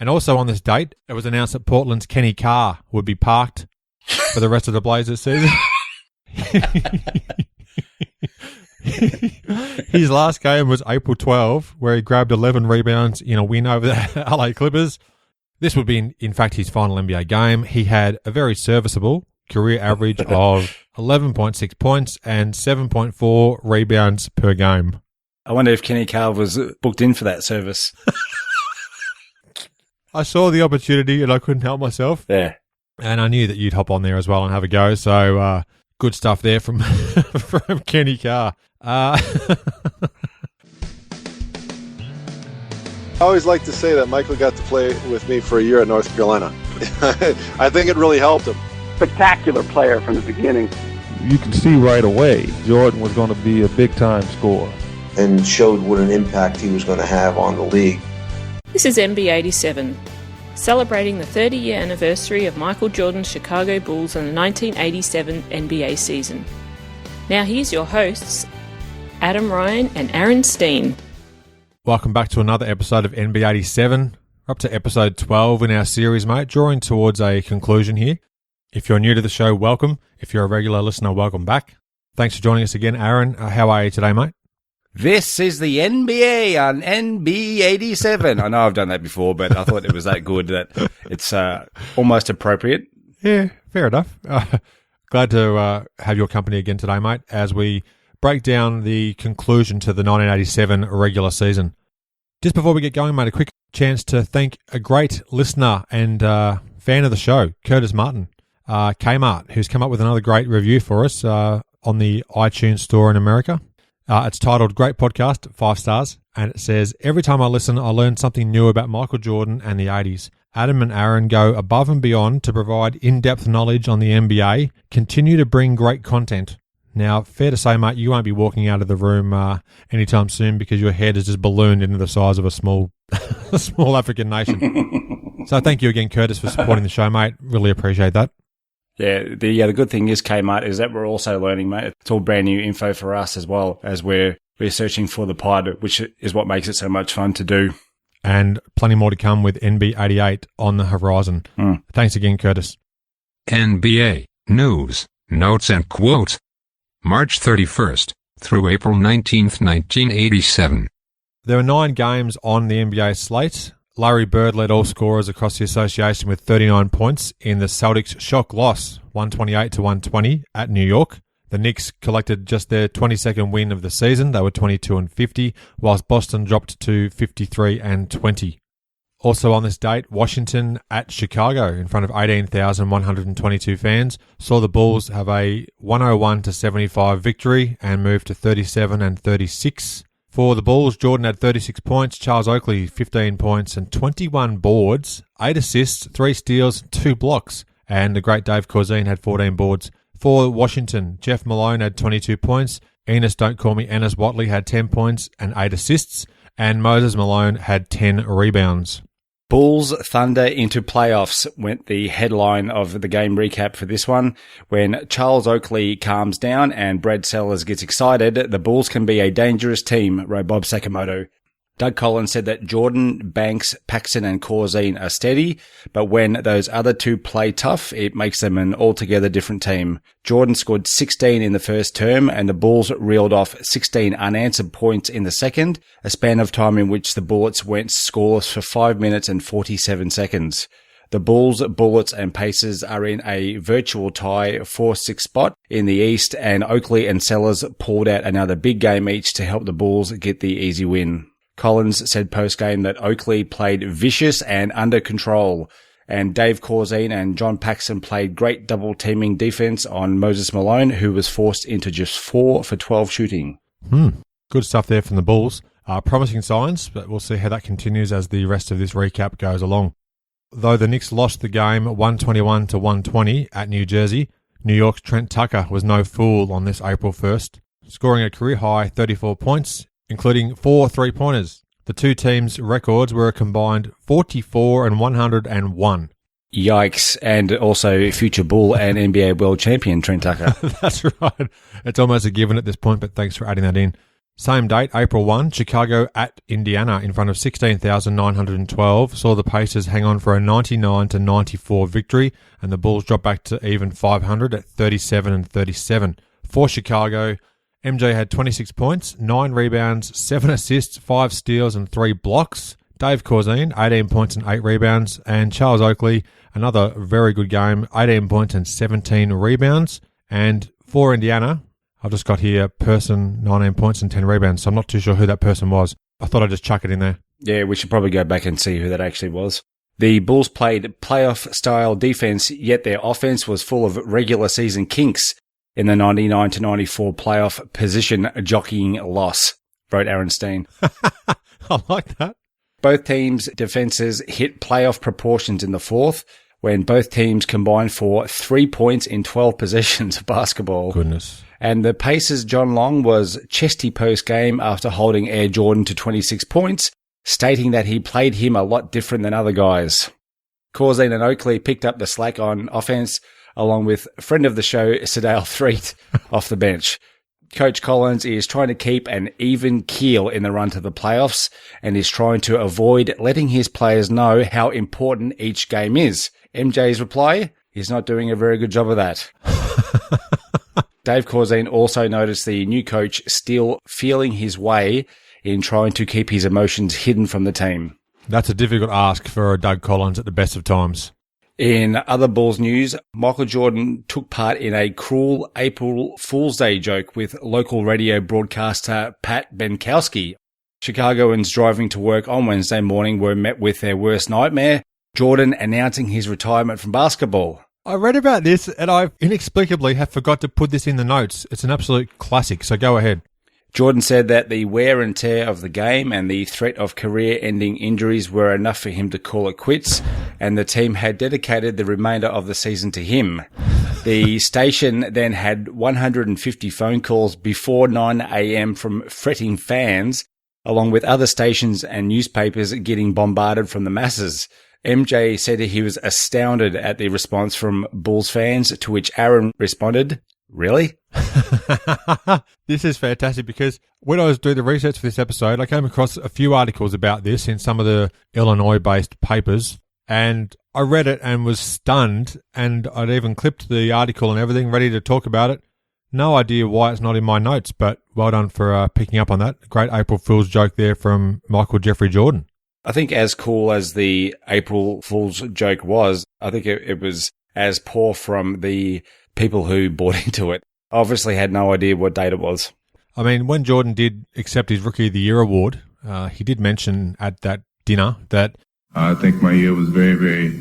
And also on this date, it was announced that Portland's Kenny Carr would be parked for the rest of the Blazers season. His last game was April 12, where he grabbed 11 rebounds in a win over the LA Clippers. This would be, in fact, his final NBA game. He had a very serviceable career average of 11.6 points and 7.4 rebounds per game. I wonder if Kenny Carr was booked in for that service. I saw the opportunity and I couldn't help myself. Yeah. And I knew that you'd hop on there as well and have a go. So good stuff there from from Kenny Carr. I always like to say that Michael got to play with me for a year at North Carolina. I think it really helped him. Spectacular player from the beginning. You can see right away Jordan was going to be a big-time scorer. And showed what an impact he was going to have on the league. This is NB87, celebrating the 30-year anniversary of Michael Jordan's Chicago Bulls and the 1987 NBA season. Now here's your hosts, Adam Ryan and Aaron Steen. Welcome back to another episode of NB87. We're up to episode 12 in our series, mate, drawing towards a conclusion here. If you're new to the show, welcome. If you're a regular listener, welcome back. Thanks for joining us again, Aaron. How are you today, mate? This is the NBA on NB87. I know I've done that before, but I thought it was that good that it's almost appropriate. Yeah, fair enough. Glad to have your company again today, mate, as we break down the conclusion to the 1987 regular season. Just before we get going, mate, a quick chance to thank a great listener and fan of the show, Curtis Martin, Kmart, who's come up with another great review for us on the iTunes store in America. It's titled Great Podcast, 5 stars, and it says, every time I listen, I learn something new about Michael Jordan and the 80s. Adam and Aaron go above and beyond to provide in-depth knowledge on the NBA, continue to bring great content. Now, fair to say, mate, you won't be walking out of the room anytime soon because your head is just ballooned into the size of a small African nation. So thank you again, Curtis, for supporting the show, mate. Really appreciate that. Yeah, the good thing is, Kmart, is that we're also learning, mate. It's all brand new info for us as well as we're searching for the pod, which is what makes it so much fun to do. And plenty more to come with NB88 on the horizon. Thanks again, Curtis. NBA News, Notes and Quotes. March 31st through April 19th, 1987. There were 9 games on the NBA slate. Larry Bird led all scorers across the association with 39 points in the Celtics' shock loss, 128-120 at New York. The Knicks collected just their 22nd win of the season. They were 22-50, whilst Boston dropped to 53-20. Also on this date, Washington at Chicago in front of 18,122 fans saw the Bulls have a 101-75 victory and move to 37-36. For the Bulls, Jordan had 36 points, Charles Oakley 15 points and 21 boards, 8 assists, 3 steals, 2 blocks, and the great Dave Corzine had 14 boards. For Washington, Jeff Malone had 22 points, Enos Don't Call Me Ennis Watley had 10 points and 8 assists, and Moses Malone had 10 rebounds. Bulls Thunder into playoffs went the headline of the game recap for this one. When Charles Oakley calms down and Brad Sellers gets excited, the Bulls can be a dangerous team, wrote Bob Sakamoto. Doug Collins said that Jordan, Banks, Paxson and Corzine are steady, but when those other two play tough, it makes them an altogether different team. Jordan scored 16 in the first term and the Bulls reeled off 16 unanswered points in the second, a span of time in which the Bullets went scoreless for 5 minutes and 47 seconds. The Bulls, Bullets and Pacers are in a virtual tie 4-6 spot in the East, and Oakley and Sellers pulled out another big game each to help the Bulls get the easy win. Collins said post-game that Oakley played vicious and under control, and Dave Corzine and John Paxson played great double-teaming defense on Moses Malone, who was forced into just 4 for 12 shooting. Good stuff there from the Bulls. Promising signs, but we'll see how that continues as the rest of this recap goes along. Though the Knicks lost the game 121-120 at New Jersey, New York's Trent Tucker was no fool on this April 1st, scoring a career-high 34 points, including 4 three-pointers. The two teams' records were a combined 44 and 101. Yikes, and also future Bull and NBA world champion Trent Tucker. That's right. It's almost a given at this point, but thanks for adding that in. Same date, April 1, Chicago at Indiana in front of 16,912 saw the Pacers hang on for a 99-94 victory, and the Bulls dropped back to even 500 at 37-37. For Chicago, MJ had 26 points, 9 rebounds, 7 assists, 5 steals and 3 blocks. Dave Corzine, 18 points and 8 rebounds, and Charles Oakley, another very good game, 18 points and 17 rebounds. And for Indiana, I've just got here, person, 19 points and 10 rebounds, so I'm not too sure who that person was. I thought I'd just chuck it in there. Yeah, we should probably go back and see who that actually was. The Bulls played playoff-style defense, yet their offense was full of regular season kinks in the 99-94 playoff position jockeying loss, wrote Aaron Steen. I like that. Both teams' defenses hit playoff proportions in the fourth, when both teams combined for 3 points in 12 possessions of basketball. Goodness. And the Pacers' John Long was chesty post-game after holding Air Jordan to 26 points, stating that he played him a lot different than other guys. Corzine and Oakley picked up the slack on offense, along with friend of the show, Sedale Threet, off the bench. Coach Collins is trying to keep an even keel in the run to the playoffs and is trying to avoid letting his players know how important each game is. MJ's reply, he's not doing a very good job of that. Dave Corzine also noticed the new coach still feeling his way in trying to keep his emotions hidden from the team. That's a difficult ask for Doug Collins at the best of times. In other Bulls news, Michael Jordan took part in a cruel April Fool's Day joke with local radio broadcaster Pat Benkowski. Chicagoans driving to work on Wednesday morning were met with their worst nightmare, Jordan announcing his retirement from basketball. I read about this and I inexplicably have forgot to put this in the notes. It's an absolute classic, so go ahead. Jordan said that the wear and tear of the game and the threat of career-ending injuries were enough for him to call it quits, and the team had dedicated the remainder of the season to him. The station then had 150 phone calls before 9 a.m. from fretting fans, along with other stations and newspapers getting bombarded from the masses. MJ said he was astounded at the response from Bulls fans, to which Aaron responded, "Really?" This is fantastic because when I was doing the research for this episode, I came across a few articles about this in some of the Illinois-based papers, and I read it and was stunned, and I'd even clipped the article and everything, ready to talk about it. No idea why it's not in my notes, but well done for picking up on that. Great April Fool's joke there from Michael Jeffrey Jordan. I think as cool as the April Fool's joke was, I think it was as poor from the people who bought into it. Obviously had no idea what date it was. I mean, when Jordan did accept his Rookie of the Year award, he did mention at that dinner that I think my year was very, very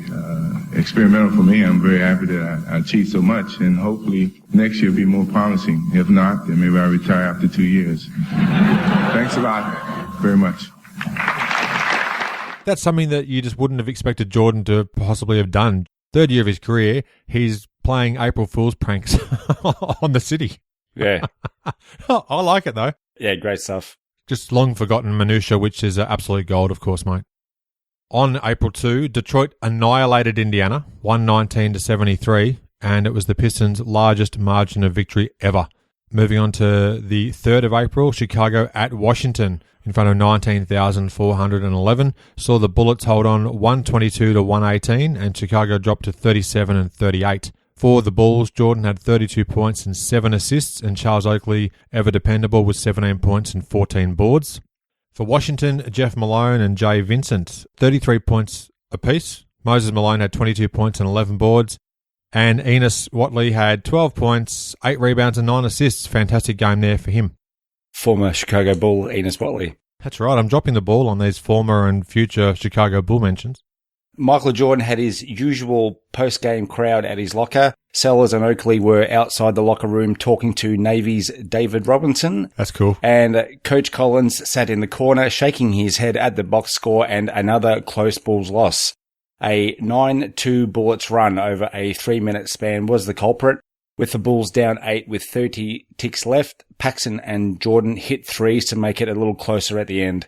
experimental for me. I'm very happy that I achieved so much, and hopefully next year will be more promising. If not, then maybe I'll retire after 2 years. Thanks a lot very much. That's something that you just wouldn't have expected Jordan to possibly have done. Third year of his career, he's playing April Fool's pranks on the city. Yeah. I like it, though. Yeah, great stuff. Just long forgotten minutia, which is absolute gold, of course, mate. On April 2, Detroit annihilated Indiana, 119-73, and it was the Pistons' largest margin of victory ever. Moving on to the 3rd of April, Chicago at Washington in front of 19,411 saw the Bullets hold on 122-118, and Chicago dropped to 37-38. For the Bulls, Jordan had 32 points and 7 assists, and Charles Oakley, ever dependable, with 17 points and 14 boards. For Washington, Jeff Malone and Jay Vincent, 33 points apiece. Moses Malone had 22 points and 11 boards. And Enos Watley had 12 points, 8 rebounds and 9 assists. Fantastic game there for him. Former Chicago Bull, Enos Watley. That's right. I'm dropping the ball on these former and future Chicago Bull mentions. Michael Jordan had his usual post-game crowd at his locker. Sellers and Oakley were outside the locker room talking to Navy's David Robinson. That's cool. And Coach Collins sat in the corner, shaking his head at the box score and another close Bulls loss. A 9-2 Bullets run over a 3-minute span was the culprit. With the Bulls down 8 with 30 ticks left, Paxson and Jordan hit threes to make it a little closer at the end.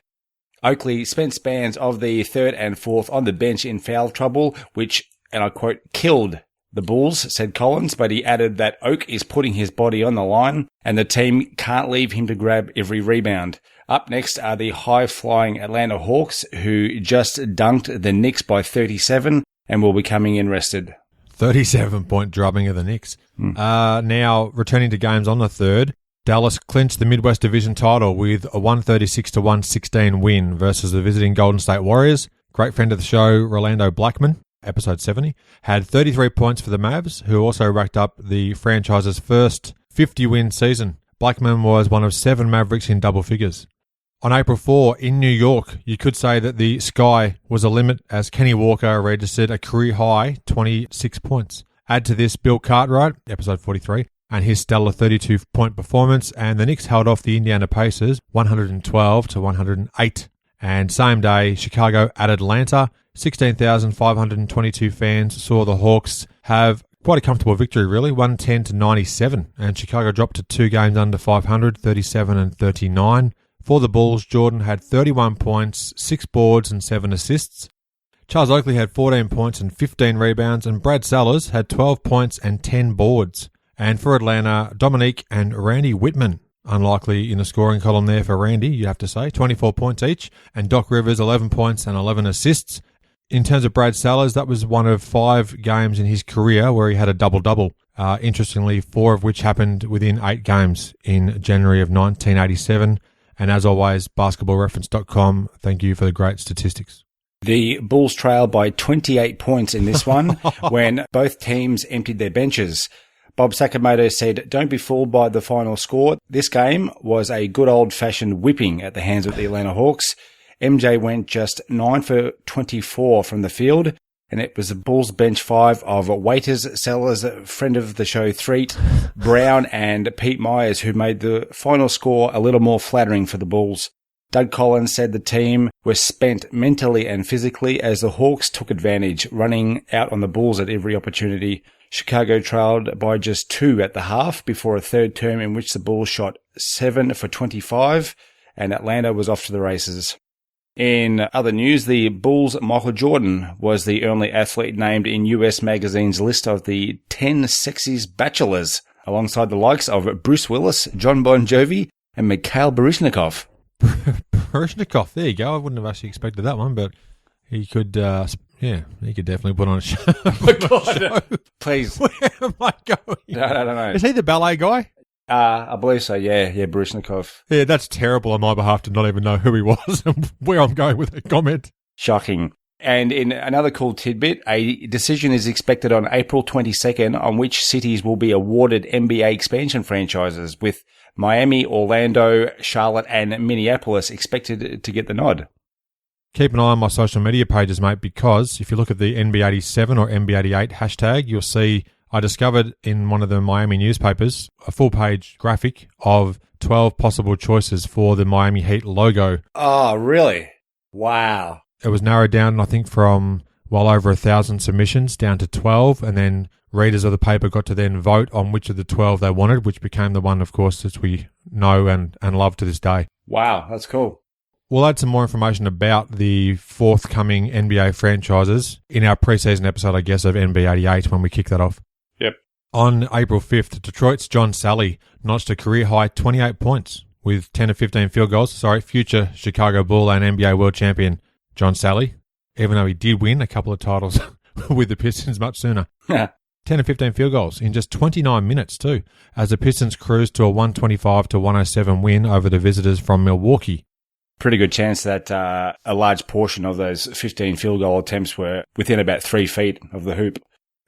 Oakley spent spans of the 3rd and 4th on the bench in foul trouble, which, and I quote, killed the Bulls, said Collins, but he added that Oak is putting his body on the line and the team can't leave him to grab every rebound. Up next are the high-flying Atlanta Hawks, who just dunked the Knicks by 37 and will be coming in rested. 37-point drubbing of the Knicks. Now, returning to games on the 3rd, Dallas clinched the Midwest Division title with a 136-116 win versus the visiting Golden State Warriors. Great friend of the show, Rolando Blackman, episode 70, had 33 points for the Mavs, who also racked up the franchise's first 50-win season. Blackman was one of 7 Mavericks in double figures. On April 4, in New York, you could say that the sky was a limit as Kenny Walker registered a career-high 26 points. Add to this Bill Cartwright, episode 43, and his stellar 32-point performance, and the Knicks held off the Indiana Pacers 112-108. And same day, Chicago at Atlanta, 16,522 fans saw the Hawks have quite a comfortable victory, really, 110-97, and Chicago dropped to 2 games under 500, 37-39. For the Bulls, Jordan had 31 points, 6 boards and 7 assists. Charles Oakley had 14 points and 15 rebounds, and Brad Sellers had 12 points and 10 boards. And for Atlanta, Dominique and Randy Whitman, unlikely in the scoring column there for Randy, you have to say, 24 points each, and Doc Rivers 11 points and 11 assists. In terms of Brad Sellers, that was one of 5 games in his career where he had a double-double. Interestingly, 4 of which happened within 8 games in January of 1987. And as always, basketballreference.com, thank you for the great statistics. The Bulls trailed by 28 points in this one when both teams emptied their benches. Bob Sakamoto said, "Don't be fooled by the final score. This game was a good old-fashioned whipping at the hands of the Atlanta Hawks. MJ went just 9 for 24 from the field, and it was the Bulls bench 5 of Waiters, Sellers, friend of the show Threet, Brown, and Pete Myers, who made the final score a little more flattering for the Bulls. Doug Collins said the team was spent mentally and physically as the Hawks took advantage, running out on the Bulls at every opportunity. Chicago trailed by just 2 at the half before a third term in which the Bulls shot 7 for 25, and Atlanta was off to the races." In other news, the Bulls' Michael Jordan was the only athlete named in US Magazine's list of the 10 sexiest bachelors, alongside the likes of Bruce Willis, John Bon Jovi, and Mikhail Baryshnikov. Baryshnikov, there you go. I wouldn't have actually expected that one, but he could, he could definitely put on a show. Oh my God. Please. Where am I going? No. Is he the ballet guy? I believe so, yeah, Baryshnikov. Yeah, that's terrible on my behalf to not even know who he was and where I'm going with that comment. Shocking. And in another cool tidbit, a decision is expected on April 22nd on which cities will be awarded NBA expansion franchises, with Miami, Orlando, Charlotte, and Minneapolis expected to get the nod. Keep an eye on my social media pages, mate, because if you look at the NB87 or NB88 hashtag, you'll see I discovered in one of the Miami newspapers a full-page graphic of 12 possible choices for the Miami Heat logo. Oh, really? Wow. It was narrowed down, I think, from well over 1,000 submissions down to 12, and then readers of the paper got to then vote on which of the 12 they wanted, which became the one, of course, that we know and love to this day. Wow, that's cool. We'll add some more information about the forthcoming NBA franchises in our preseason episode, I guess, of NB88 when we kick that off. Yep. On April 5th, Detroit's John Salley notched a career-high 28 points with 10 of 15 field goals. Future Chicago Bull and NBA world champion John Salley, even though he did win a couple of titles with the Pistons much sooner. 10 of 15 field goals in just 29 minutes too, as the Pistons cruised to a 125-107 win over the visitors from Milwaukee. Pretty good chance that a large portion of those 15 field goal attempts were within about 3 feet of the hoop.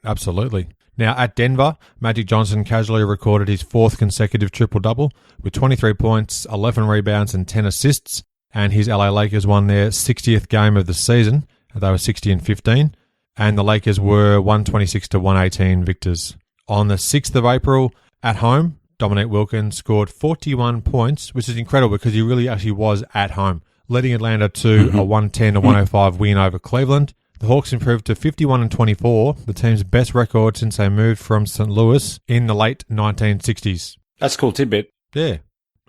Absolutely. Now, at Denver, Magic Johnson casually recorded his 4th consecutive triple-double with 23 points, 11 rebounds and 10 assists, and his LA Lakers won their 60th game of the season. They were 60-15, and the Lakers were 126-118 victors. On the 6th of April, at home, Dominique Wilkins scored 41 points, which is incredible because he really actually was at home, leading Atlanta to a 110-105 win over Cleveland. The Hawks improved to 51-24, the team's best record since they moved from St. Louis in the late 1960s. That's a cool tidbit. Yeah.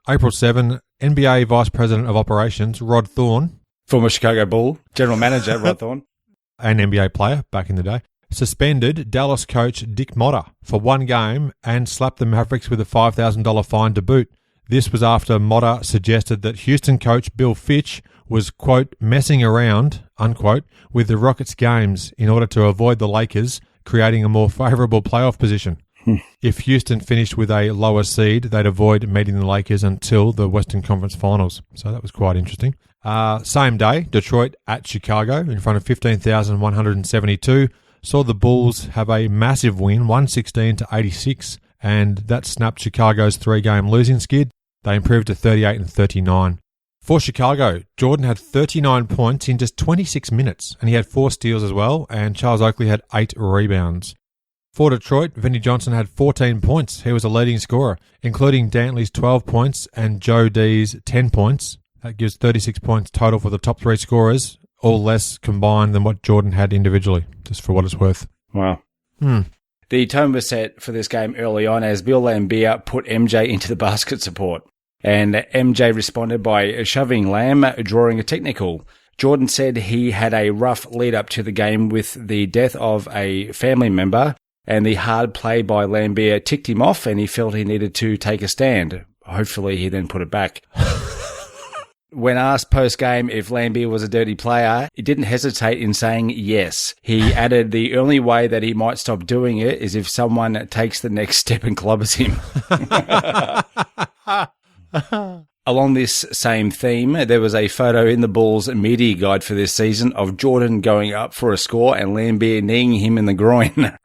April 7, NBA Vice President of Operations, Rod Thorne. Former Chicago Bull, General Manager Rod Thorne. An NBA player back in the day. suspended Dallas coach Dick Motter for one game and slapped the Mavericks with a $5,000 fine to boot. This was after Motter suggested that Houston coach Bill Fitch was, quote, messing around, unquote, with the Rockets games in order to avoid the Lakers creating a more favourable playoff position. If Houston finished with a lower seed, they'd avoid meeting the Lakers until the Western Conference Finals. So that was quite interesting. Same day, Detroit at Chicago in front of 15,172 saw the Bulls have a massive win, 116-86, and that snapped Chicago's three-game losing skid. They improved to 38-39. For Chicago, Jordan had 39 points in just 26 minutes, and he had 4 steals as well, and Charles Oakley had 8 rebounds. For Detroit, Vinnie Johnson had 14 points. He was a leading scorer, including Dantley's 12 points and Joe D's 10 points. That gives 36 points total for the top 3 scorers, all less combined than what Jordan had individually, just for what it's worth. Wow. The tone was set for this game early on as Bill Laimbeer put MJ into the basket support. And MJ responded by shoving Lamb, drawing a technical. Jordan said he had a rough lead up to the game with the death of a family member, and the hard play by Laimbeer ticked him off and he felt he needed to take a stand. Hopefully he then put it back. When asked post-game if Laimbeer was a dirty player, he didn't hesitate in saying yes. He added the only way that he might stop doing it is if someone takes the next step and clobbers him. Along this same theme, there was a photo in the Bulls media guide for this season of Jordan going up for a score and Laimbeer kneeing him in the groin.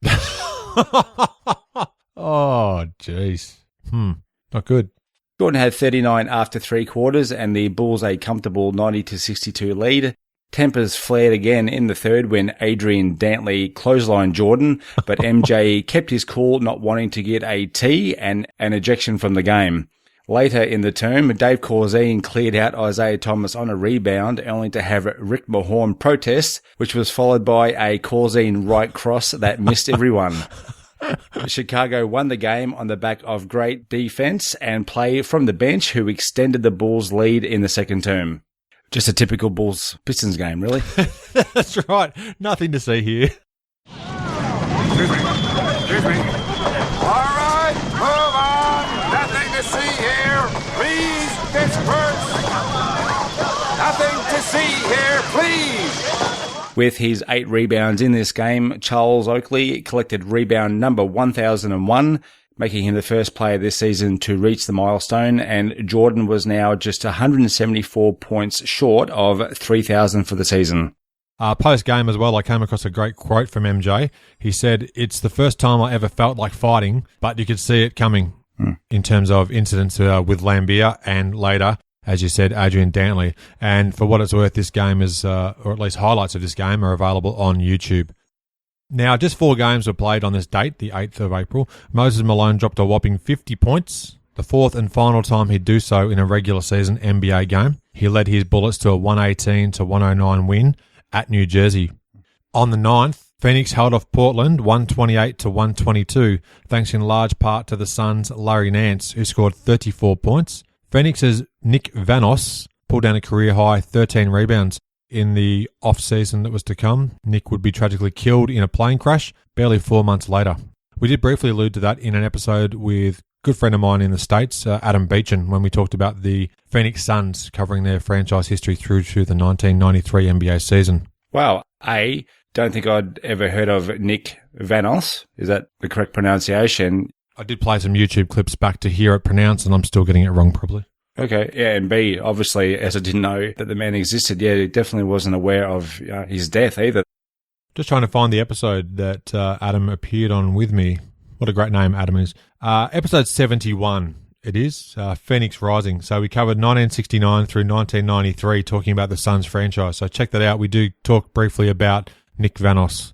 Oh, jeez. Not good. Jordan had 39 after 3 quarters and the Bulls a comfortable 90-62 lead. Tempers flared again in the third when Adrian Dantley clotheslined Jordan, but MJ kept his cool, not wanting to get a T and an ejection from the game. Later in the term, Dave Corzine cleared out Isaiah Thomas on a rebound, only to have Rick Mahorn protest, which was followed by a Corzine right cross that missed everyone. Chicago won the game on the back of great defense and play from the bench, who extended the Bulls' lead in the second term. Just a typical Bulls-Pistons game, really. That's right. Nothing to see here. Excuse me. All right, move on. Nothing to see here. Please disperse. Nothing to see here, please. With his 8 rebounds in this game, Charles Oakley collected rebound number 1001, making him the first player this season to reach the milestone, and Jordan was now just 174 points short of 3,000 for the season. Post-game as well, I came across a great quote from MJ. He said, "It's the first time I ever felt like fighting, but you could see it coming," in terms of incidents with Laimbeer and later, as you said, Adrian Dantley. And for what it's worth, this game is, or at least highlights of this game, are available on YouTube. Now, just 4 games were played on this date, the 8th of April. Moses Malone dropped a whopping 50 points, the 4th and final time he'd do so in a regular season NBA game. He led his Bullets to a 118-109 win at New Jersey. On the 9th, Phoenix held off Portland 128-122, thanks in large part to the Suns' Larry Nance, who scored 34 points. Phoenix's Nick Vanos pulled down a career-high 13 rebounds. In the off-season that was to come, Nick would be tragically killed in a plane crash barely 4 months later. We did briefly allude to that in an episode with a good friend of mine in the States, Adam Beechin, when we talked about the Phoenix Suns covering their franchise history through to the 1993 NBA season. Wow. Don't think I'd ever heard of Nick Vanos. Is that the correct pronunciation? I did play some YouTube clips back to hear it pronounced, and I'm still getting it wrong probably. Okay, yeah, and B, obviously, as I didn't know that the man existed, he definitely wasn't aware of his death either. Just trying to find the episode that Adam appeared on with me. What a great name Adam is. Episode 71, it is, Phoenix Rising. So we covered 1969 through 1993, talking about the Suns franchise. So check that out. We do talk briefly about Nick Vanos.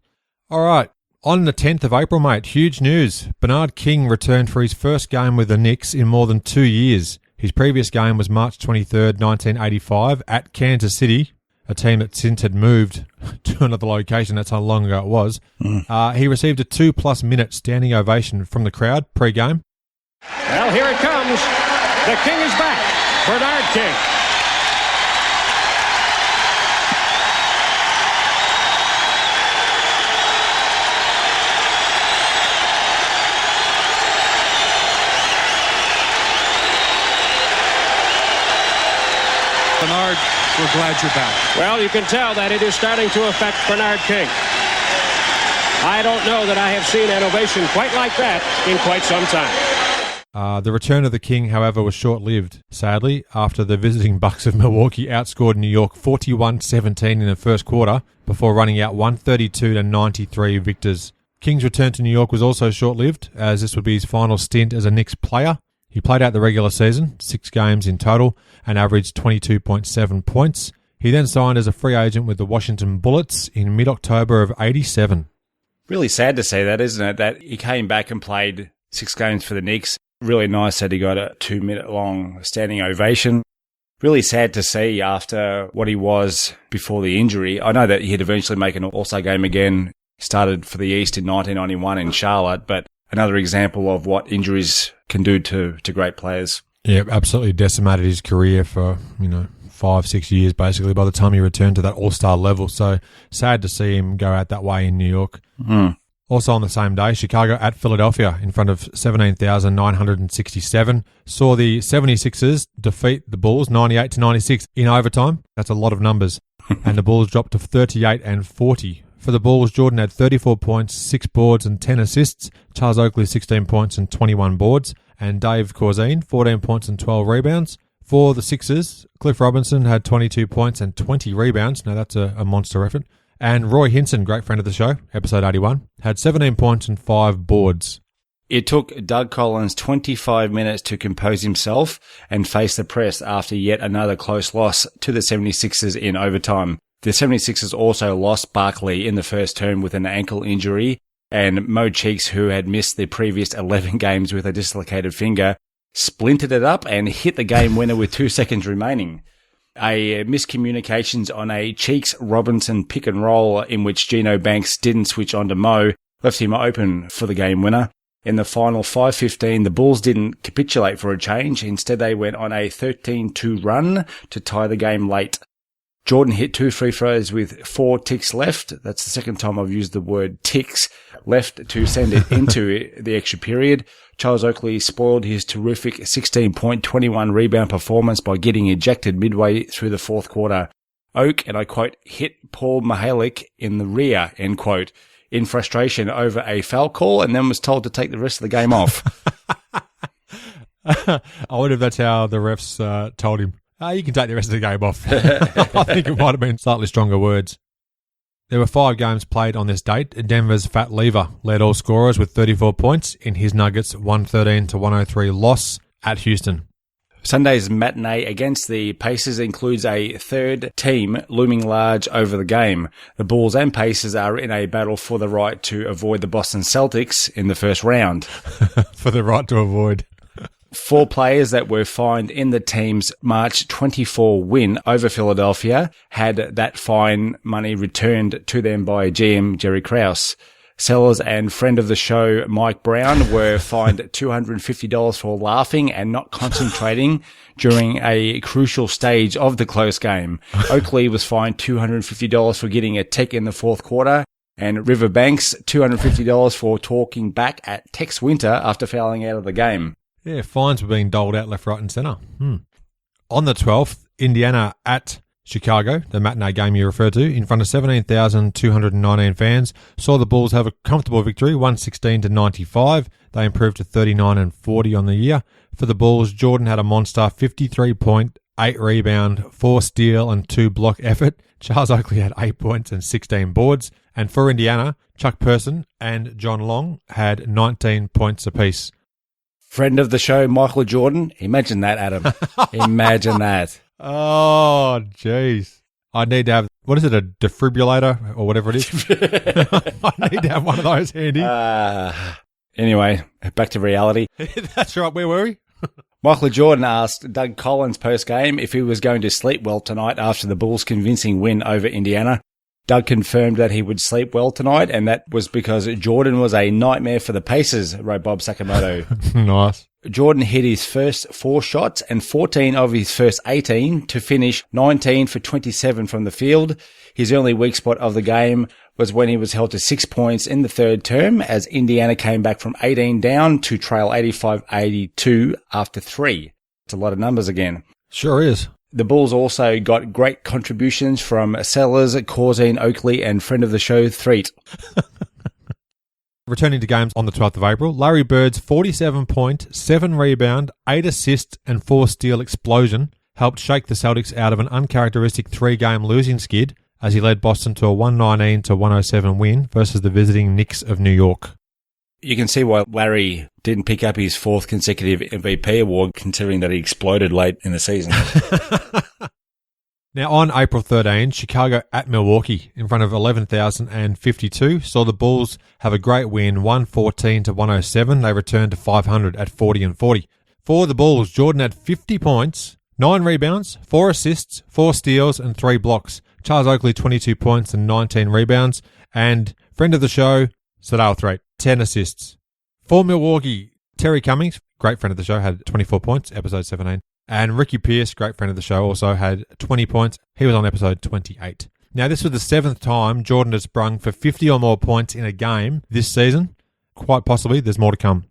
All right. On the 10th of April, mate, huge news. Bernard King returned for his first game with the Knicks in more than 2 years. His previous game was March 23rd, 1985 at Kansas City, a team that since had moved to another location. That's how long ago it was. He received a 2+ minute standing ovation from the crowd pre-game. Well, here it comes. The King is back. Bernard King. Bernard, we're glad you're back. Well, you can tell that it is starting to affect Bernard King. I don't know that I have seen an ovation quite like that in quite some time. The return of the King, however, was short-lived, sadly, after the visiting Bucks of Milwaukee outscored New York 41-17 in the first quarter before running out 132-93 victors. King's return to New York was also short-lived, as this would be his final stint as a Knicks player. He played out the regular season, 6 games in total, and averaged 22.7 points. He then signed as a free agent with the Washington Bullets in mid-October of 87. Really sad to see that, isn't it? That he came back and played 6 games for the Knicks. Really nice that he got a 2-minute-long standing ovation. Really sad to see after what he was before the injury. I know that he'd eventually make an All-Star game again. He started for the East in 1991 in Charlotte, but another example of what injuries can do to great players. Yeah, absolutely decimated his career for, 5-6 years basically by the time he returned to that All-Star level. So sad to see him go out that way in New York. Also on the same day, Chicago at Philadelphia in front of 17,967 saw the 76ers defeat the Bulls 98-96 in overtime. That's a lot of numbers. And the Bulls dropped to 38-40. For the Bulls, Jordan had 34 points, 6 boards and 10 assists. Charles Oakley, 16 points and 21 boards. And Dave Corzine, 14 points and 12 rebounds. For the Sixers, Cliff Robinson had 22 points and 20 rebounds. Now that's a monster effort. And Roy Hinson, great friend of the show, episode 81, had 17 points and 5 boards. It took Doug Collins 25 minutes to compose himself and face the press after yet another close loss to the 76ers in overtime. The 76ers also lost Barkley in the first term with an ankle injury, and Mo Cheeks, who had missed the previous 11 games with a dislocated finger, splintered it up and hit the game winner with 2 seconds remaining. A miscommunications on a Cheeks-Robinson pick and roll in which Geno Banks didn't switch on to Mo left him open for the game winner. In the final 5:15, the Bulls didn't capitulate for a change. Instead, they went on a 13-2 run to tie the game late. Jordan hit 2 free throws with 4 ticks left. That's the second time I've used the word ticks left to send it into the extra period. Charles Oakley spoiled his terrific 16-point, 21-rebound performance by getting ejected midway through the fourth quarter. Oak, and I quote, hit Paul Mihalik in the rear, end quote, in frustration over a foul call, and then was told to take the rest of the game off. I wonder if that's how the refs told him. You can take the rest of the game off. I think it might have been slightly stronger words. There were 5 games played on this date. Denver's Fat Lever led all scorers with 34 points in his Nuggets 113-103 loss at Houston. Sunday's matinee against the Pacers includes a third team looming large over the game. The Bulls and Pacers are in a battle for the right to avoid the Boston Celtics in the first round. For the right to avoid. 4 players that were fined in the team's March 24 win over Philadelphia had that fine money returned to them by GM Jerry Krause. Sellers and friend of the show Mike Brown were fined $250 for laughing and not concentrating during a crucial stage of the close game. Oakley was fined $250 for getting a tech in the fourth quarter, and Riverbanks $250 for talking back at Tex Winter after fouling out of the game. Yeah, fines were being doled out left, right and centre. On the 12th, Indiana at Chicago, the matinee game you referred to, in front of 17,219 fans, saw the Bulls have a comfortable victory, 116-95. They improved to 39-40 on the year. For the Bulls, Jordan had a monster 53-point, 8 rebound, 4 steal and 2 block effort. Charles Oakley had 8 points and 16 boards. And for Indiana, Chuck Person and John Long had 19 points apiece. Friend of the show, Michael Jordan. Imagine that, Adam. Imagine that. Oh, jeez. I need to have, what is it, a defibrillator or whatever it is? I need to have one of those handy. Anyway, back to reality. That's right. Where were we? Michael Jordan asked Doug Collins post-game if he was going to sleep well tonight after the Bulls' convincing win over Indiana. Doug confirmed that he would sleep well tonight, and that was because Jordan was a nightmare for the Pacers, wrote Bob Sakamoto. Nice. Jordan hit his first 4 shots and 14 of his first 18 to finish 19 for 27 from the field. His only weak spot of the game was when he was held to 6 points in the third term as Indiana came back from 18 down to trail 85-82 after 3. It's a lot of numbers again. Sure is. The Bulls also got great contributions from Sellers, Corzine, Oakley, and friend of the show, Threet. Returning to games on the 12th of April, Larry Bird's 47 point, 7 rebound, 8 assist and 4 steal explosion helped shake the Celtics out of an uncharacteristic 3-game losing skid as he led Boston to a 119-107 win versus the visiting Knicks of New York. You can see why Larry didn't pick up his 4th consecutive MVP award, considering that he exploded late in the season. Now, on April 13, Chicago at Milwaukee in front of 11,052 saw the Bulls have a great win, 114-107. They returned to 500 at 40-40. For the Bulls, Jordan had 50 points, 9 rebounds, 4 assists, 4 steals, and 3 blocks. Charles Oakley, 22 points and 19 rebounds. And friend of the show, Salley, Threet, 10 assists. For Milwaukee, Terry Cummings, great friend of the show, had 24 points, episode 17. And Ricky Pierce, great friend of the show, also had 20 points. He was on episode 28. Now, this was the 7th time Jordan has sprung for 50 or more points in a game this season. Quite possibly, there's more to come.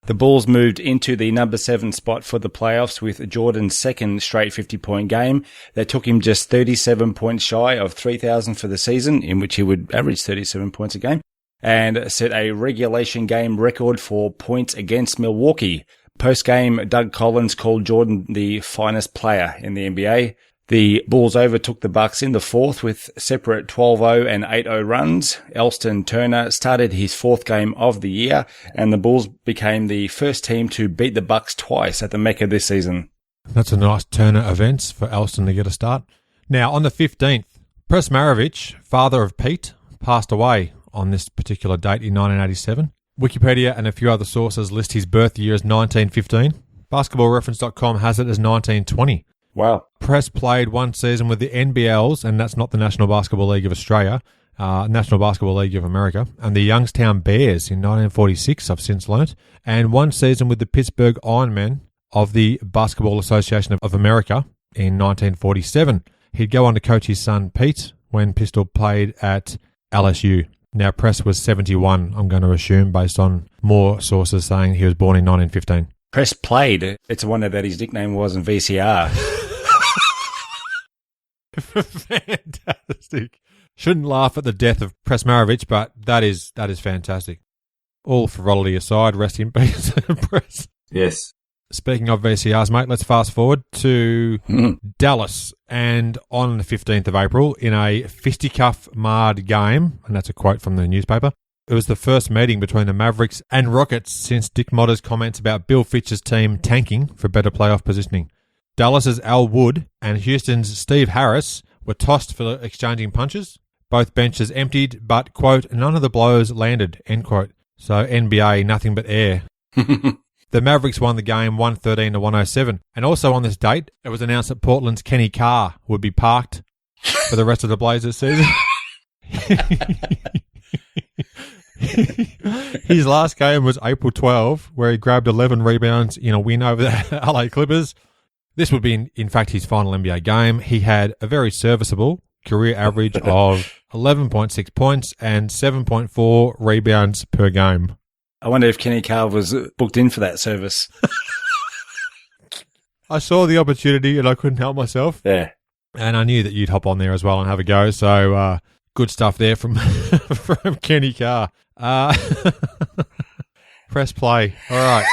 The Bulls moved into the number 7 spot for the playoffs with Jordan's 2nd straight 50-point game. That took him just 37 points shy of 3,000 for the season, in which he would average 37 points a game, and set a regulation game record for points against Milwaukee. Post-game, Doug Collins called Jordan the finest player in the NBA. The Bulls overtook the Bucks in the 4th with separate 12-0 and 8-0 runs. Elston Turner started his 4th game of the year, and the Bulls became the first team to beat the Bucks twice at the Mecca this season. That's a nice turn of events for Elston to get a start. Now, on the 15th, Pres Maravich, father of Pete, passed away on this particular date in 1987. Wikipedia and a few other sources list his birth year as 1915. BasketballReference.com has it as 1920. Wow. Press played one season with the NBLs, and that's not the National Basketball League of Australia, National Basketball League of America, and the Youngstown Bears in 1946, I've since learnt, and one season with the Pittsburgh Ironmen of the Basketball Association of America in 1947. He'd go on to coach his son Pete when Pistol played at LSU. Now, Press was 71, I'm going to assume, based on more sources saying he was born in 1915. Press played. It's a wonder that his nickname wasn't VCR. Fantastic. Shouldn't laugh at the death of Pres Maravich, but that is fantastic. All frivolity aside, rest in peace, Press. Yes. Speaking of VCRs, mate, let's fast forward to Dallas. And on the 15th of April, in a fisticuff-marred game, and that's a quote from the newspaper, it was the first meeting between the Mavericks and Rockets since Dick Motter's comments about Bill Fitch's team tanking for better playoff positioning. Dallas's Al Wood and Houston's Steve Harris were tossed for exchanging punches. Both benches emptied, but, quote, none of the blows landed, end quote. So NBA, nothing but air. The Mavericks won the game 113-107. And also on this date, it was announced that Portland's Kenny Carr would be parked for the rest of the Blazers season. His last game was April 12, where he grabbed 11 rebounds in a win over the LA Clippers. This would be, in fact, his final NBA game. He had a very serviceable career average of 11.6 points and 7.4 rebounds per game. I wonder if Kenny Carr was booked in for that service. I saw the opportunity and I couldn't help myself. Yeah. And I knew that you'd hop on there as well and have a go. So, good stuff there from from Kenny Carr. Press play. All right.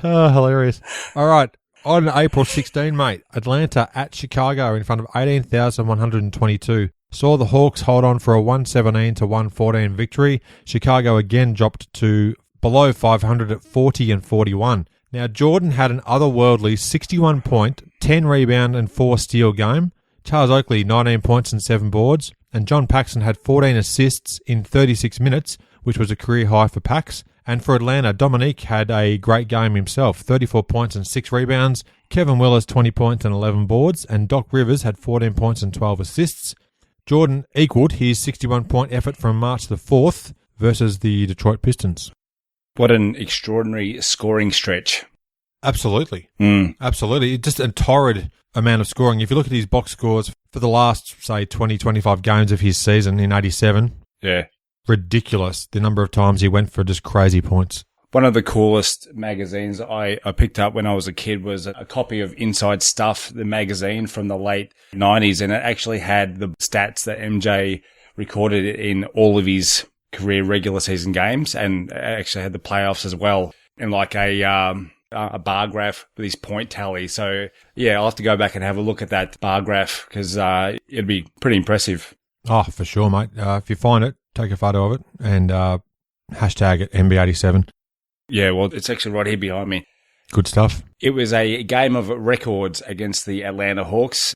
Oh, hilarious. All right. On April 16, mate, Atlanta at Chicago in front of 18,122 saw the Hawks hold on for a 117-114 victory. Chicago again dropped to below 500 at 40-41. Now, Jordan had an otherworldly 61-point, 10 rebound and 4 steal game. Charles Oakley, 19 points and 7 boards. And John Paxson had 14 assists in 36 minutes, which was a career high for Pax. And for Atlanta, Dominique had a great game himself, 34 points and 6 rebounds. Kevin Willis, 20 points and 11 boards. And Doc Rivers had 14 points and 12 assists. Jordan equaled his 61-point effort from March the 4th versus the Detroit Pistons. What an extraordinary scoring stretch. Absolutely. Absolutely. Just a torrid amount of scoring. If you look at his box scores for the last, say, 20, 25 games of his season in 87, yeah, ridiculous the number of times he went for just crazy points. One of the coolest magazines I picked up when I was a kid was a copy of Inside Stuff, the magazine from the late 90s, and it actually had the stats that MJ recorded in all of his career regular season games, and actually had the playoffs as well, and like a bar graph with his point tally. So, yeah, I'll have to go back and have a look at that bar graph because it'd be pretty impressive. Oh, for sure, mate. If you find it, take a photo of it and hashtag it NB87. Yeah, well, it's actually right here behind me. Good stuff. It was a game of records against the Atlanta Hawks.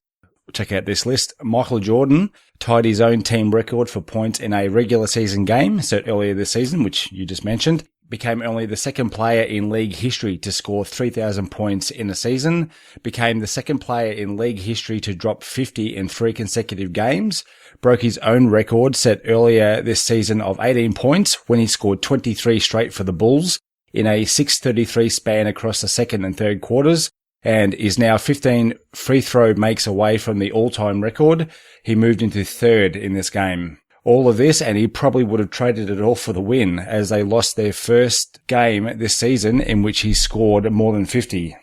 Check out this list. Michael Jordan tied his own team record for points in a regular season game set earlier this season, which you just mentioned. Became only the second player in league history to score 3,000 points in a season. Became the second player in league history to drop 50 in 3 consecutive games. Broke his own record set earlier this season of 18 points when he scored 23 straight for the Bulls in a 6:33 span across the second and third quarters, and is now 15 free throw makes away from the all-time record. He moved into third in this game. All of this, and he probably would have traded it all for the win, as they lost their first game this season in which he scored more than 50.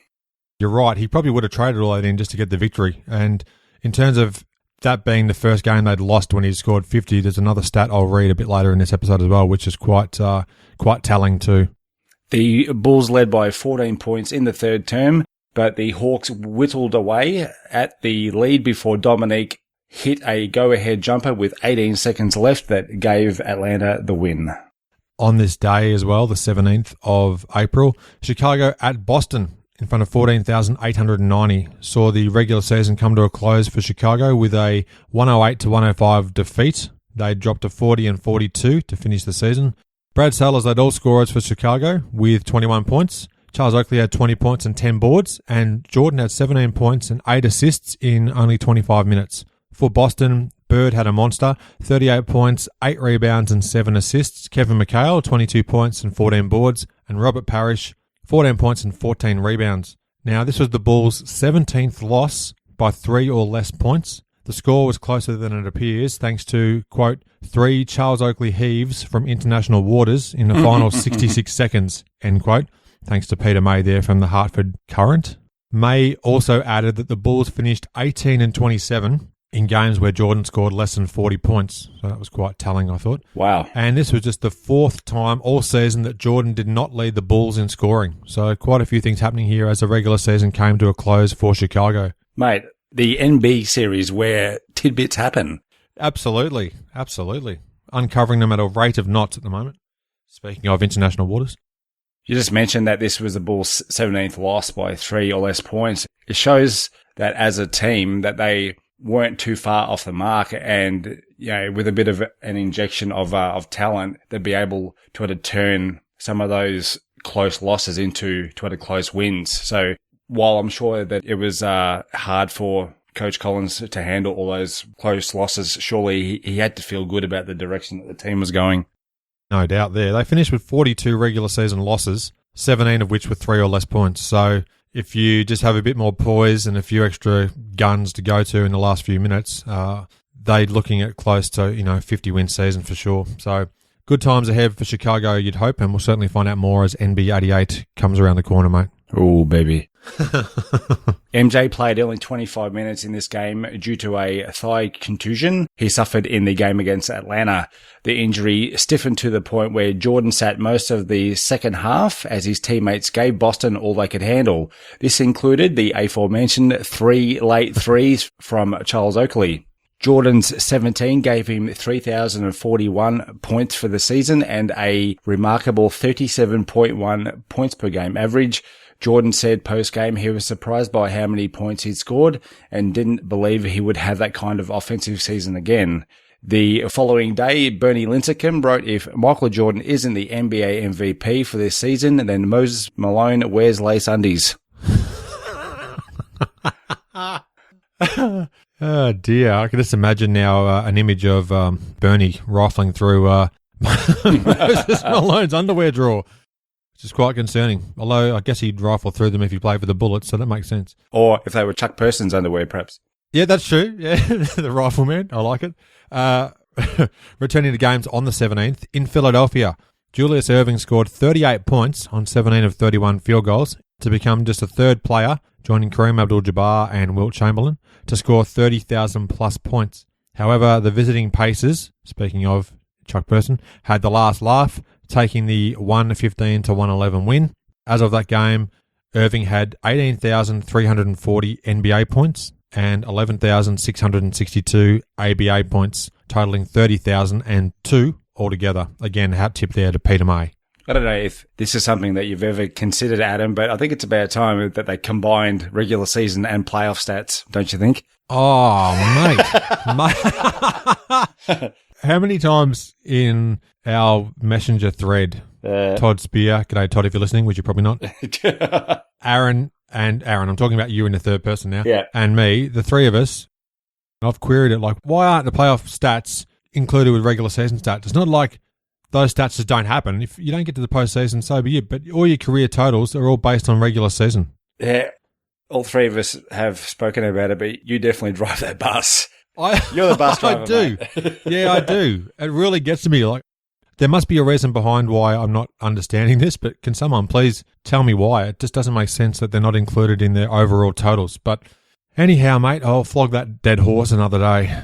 You're right. He probably would have traded all that in just to get the victory. And in terms of that being the first game they'd lost when he scored 50, there's another stat I'll read a bit later in this episode as well, which is quite telling too. The Bulls led by 14 points in the third term, but the Hawks whittled away at the lead before Dominique hit a go-ahead jumper with 18 seconds left that gave Atlanta the win. On this day as well, the 17th of April, Chicago at Boston in front of 14,890 saw the regular season come to a close for Chicago with a 108-105 defeat. They dropped to 40-42 to finish the season. Brad Sellers led all scorers for Chicago with 21 points. Charles Oakley had 20 points and 10 boards, and Jordan had 17 points and 8 assists in only 25 minutes. For Boston, Bird had a monster, 38 points, 8 rebounds and 7 assists. Kevin McHale, 22 points and 14 boards, and Robert Parrish, 14 points and 14 rebounds. Now, this was the Bulls' 17th loss by 3 or less points. The score was closer than it appears, thanks to, quote, 3 Charles Oakley heaves from international waters in the final 66 seconds, end quote, thanks to Peter May there from the Hartford Courant. May also added that the Bulls finished 18-27 in games where Jordan scored less than 40 points. So that was quite telling, I thought. Wow. And this was just the 4th time all season that Jordan did not lead the Bulls in scoring. So quite a few things happening here as the regular season came to a close for Chicago. Mate, the NB series where tidbits happen. Absolutely. Uncovering them at a rate of knots at the moment. Speaking of international waters. You just mentioned that this was the Bulls' 17th loss by 3 or less points. It shows that as a team that they weren't too far off the mark, and with a bit of an injection of talent, they'd be able to turn some of those close losses into close wins. So while I'm sure that it was hard for Coach Collins to handle all those close losses, surely he had to feel good about the direction that the team was going. No doubt there. They finished with 42 regular season losses, 17 of which were 3 or less points. So if you just have a bit more poise and a few extra guns to go to in the last few minutes, they're looking at close to 50-win season for sure. So good times ahead for Chicago, you'd hope, and we'll certainly find out more as NB88 comes around the corner, mate. Oh, baby. MJ played only 25 minutes in this game due to a thigh contusion he suffered in the game against Atlanta. The injury stiffened to the point where Jordan sat most of the second half as his teammates gave Boston all they could handle. This included the aforementioned 3 late threes from Charles Oakley. Jordan's 17 gave him 3,041 points for the season and a remarkable 37.1 points per game average. Jordan said post-game he was surprised by how many points he'd scored and didn't believe he would have that kind of offensive season again. The following day, Bernie Lincecum wrote, if Michael Jordan isn't the NBA MVP for this season, then Moses Malone wears lace undies. Oh dear, I can just imagine now an image of Bernie rifling through Moses Malone's underwear drawer. Which is quite concerning. Although I guess he'd rifle through them if he played for the Bullets, so that makes sense. Or if they were Chuck Person's underwear, perhaps. Yeah, that's true. Yeah, the rifleman. I like it. Returning to games on the 17th in Philadelphia. Julius Erving scored 38 points on 17 of 31 field goals to become just the third player, joining Kareem Abdul-Jabbar and Wilt Chamberlain, to score 30,000 plus points. However, the visiting Pacers, speaking of Chuck Person, had the last laugh, taking the 115 to 111 win. As of that game, Irving had 18,340 NBA points and 11,662 ABA points, totaling 30,002 altogether. Again, hat tip there to Peter May. I don't know if this is something that you've ever considered, Adam, but I think it's about time that they combined regular season and playoff stats, don't you think? Oh, mate. How many times in our messenger thread, Todd Spear, g'day Todd if you're listening, which you're probably not, Aaron, I'm talking about you in the third person now, and me, the three of us, I've queried it like, why aren't the playoff stats included with regular season stats? It's not like those stats just don't happen. If you don't get to the postseason, so be it. But all your career totals are all based on regular season. Yeah, all three of us have spoken about it, but you definitely drive that bus. You're the bus driver, I do. Yeah, I do. It really gets to me. Like, there must be a reason behind why I'm not understanding this, but can someone please tell me why? It just doesn't make sense that they're not included in their overall totals. But anyhow, mate, I'll flog that dead horse another day.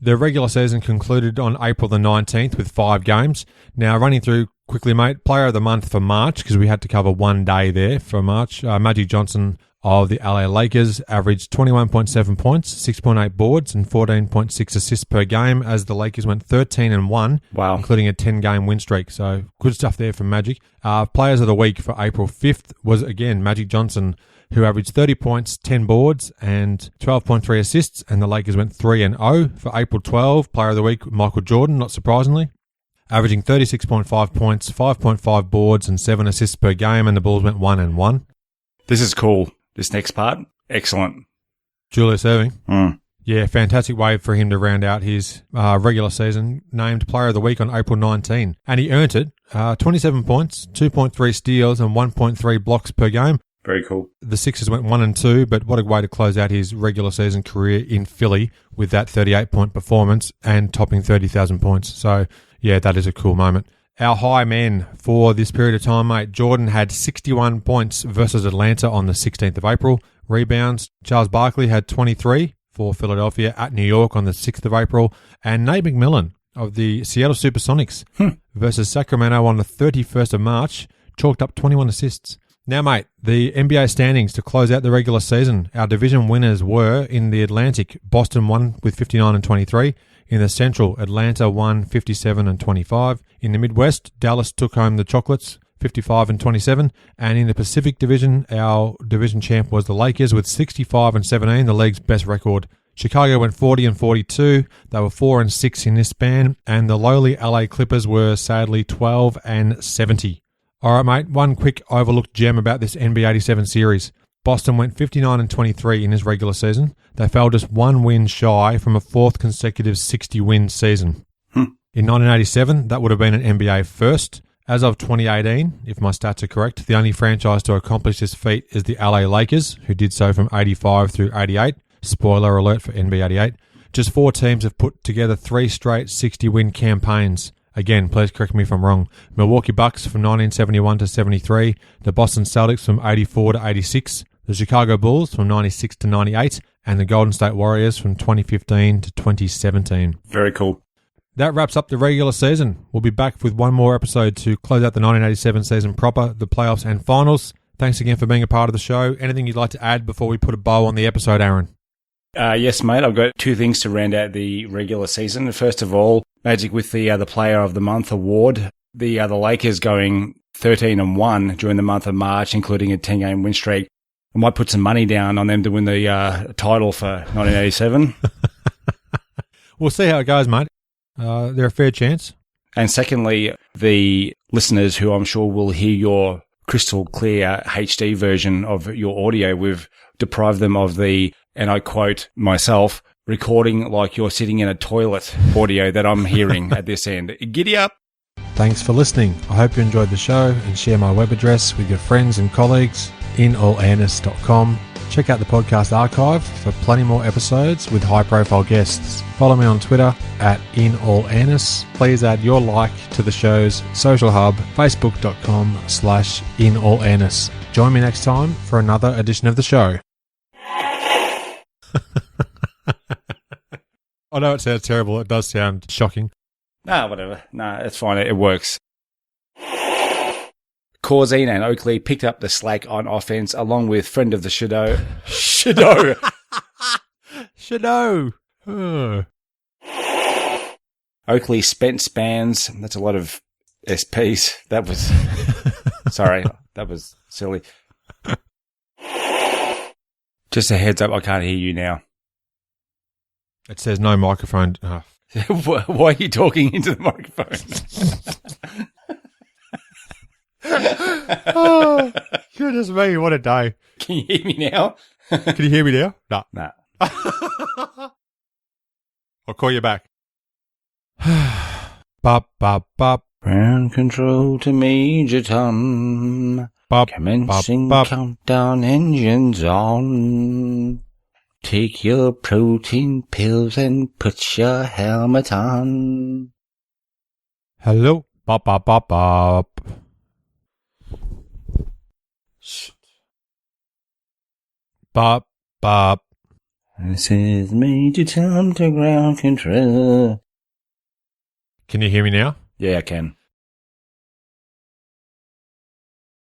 The regular season concluded on April the 19th with 5 games. Now, running through quickly, mate, player of the month for March, because we had to cover one day there for March. Magic Johnson of the LA Lakers averaged 21.7 points, 6.8 boards, and 14.6 assists per game as the Lakers went 13-1, wow, including a 10-game win streak. So good stuff there from Magic. Players of the week for April 5th was, again, Magic Johnson, who averaged 30 points, 10 boards, and 12.3 assists, and the Lakers went 3-0. For April 12, Player of the Week, Michael Jordan, not surprisingly, averaging 36.5 points, 5.5 boards, and 7 assists per game, and the Bulls went 1-1. This is cool. This next part, excellent. Julius Erving. Yeah, fantastic way for him to round out his regular season, named Player of the Week on April 19. And he earned it, 27 points, 2.3 steals, and 1.3 blocks per game. Very cool. The Sixers went 1-2, but what a way to close out his regular season career in Philly with that 38-point performance and topping 30,000 points. So, yeah, that is a cool moment. Our high men for this period of time, mate. Jordan had 61 points versus Atlanta on the 16th of April. Rebounds, Charles Barkley had 23 for Philadelphia at New York on the 6th of April. And Nate McMillan of the Seattle Supersonics versus Sacramento on the 31st of March chalked up 21 assists. Now, mate, the NBA standings to close out the regular season. Our division winners were in the Atlantic, Boston won with 59-23. In the Central, Atlanta won 57-25. In the Midwest, Dallas took home the Chocolates, 55-27. And in the Pacific Division, our division champ was the Lakers with 65-17, the league's best record. Chicago went 40-42. They were 4-6 in this span. And the lowly LA Clippers were sadly 12-70. All right, mate, one quick overlooked gem about this NB87 series. Boston went 59-23 in his regular season. They fell just one win shy from a fourth consecutive 60-win season. In 1987, that would have been an NBA first. As of 2018, if my stats are correct, the only franchise to accomplish this feat is the LA Lakers, who did so from 85 through 88. Spoiler alert for NB88. Just 4 teams have put together 3 straight 60-win campaigns. Again, please correct me if I'm wrong. Milwaukee Bucks from 1971 to 73, the Boston Celtics from 84 to 86, the Chicago Bulls from 96 to 98, and the Golden State Warriors from 2015 to 2017. Very cool. That wraps up the regular season. We'll be back with one more episode to close out the 1987 season proper, the playoffs and finals. Thanks again for being a part of the show. Anything you'd like to add before we put a bow on the episode, Aaron? Yes, mate. I've got 2 things to round out the regular season. First of all, Magic with the Player of the Month award. The Lakers going 13-1 during the month of March, including a 10-game win streak. I might put some money down on them to win the title for 1987. We'll see how it goes, mate. They're a fair chance. And secondly, the listeners who I'm sure will hear your crystal clear HD version of your audio, we've deprived them of the, and I quote myself, recording like you're sitting in a toilet audio that I'm hearing at this end. Giddy up. Thanks for listening. I hope you enjoyed the show and share my web address with your friends and colleagues, inallairness.com. Check out the podcast archive for plenty more episodes with high-profile guests. Follow me on Twitter at @InAllAnus. Please add your like to the show's social hub, facebook.com/InAllAnus. Join me next time for another edition of the show. I know it sounds terrible. It does sound shocking. Nah, whatever. Nah, it's fine. It works. Corzine and Oakley picked up the slack on offense along with friend of the Shadow. Shadow. Oh. Oakley spent spans. That's a lot of SPs. That was... Sorry, that was silly. Just a heads up, I can't hear you now. It says no microphone. Oh. Why are you talking into the microphone? Oh, goodness me, what a day. Can you hear me now? Can you hear me now? No. Nah. I'll call you back. Bop, bop, bop. Ground control to Major Tom. Bop, Commencing bop, bop. countdown, engines on. Take your protein pills and put your helmet on. Hello. Bop, bop, bop, bop. Bop, bop. This is Major Tom to ground control. Can you hear me now? Yeah, I can.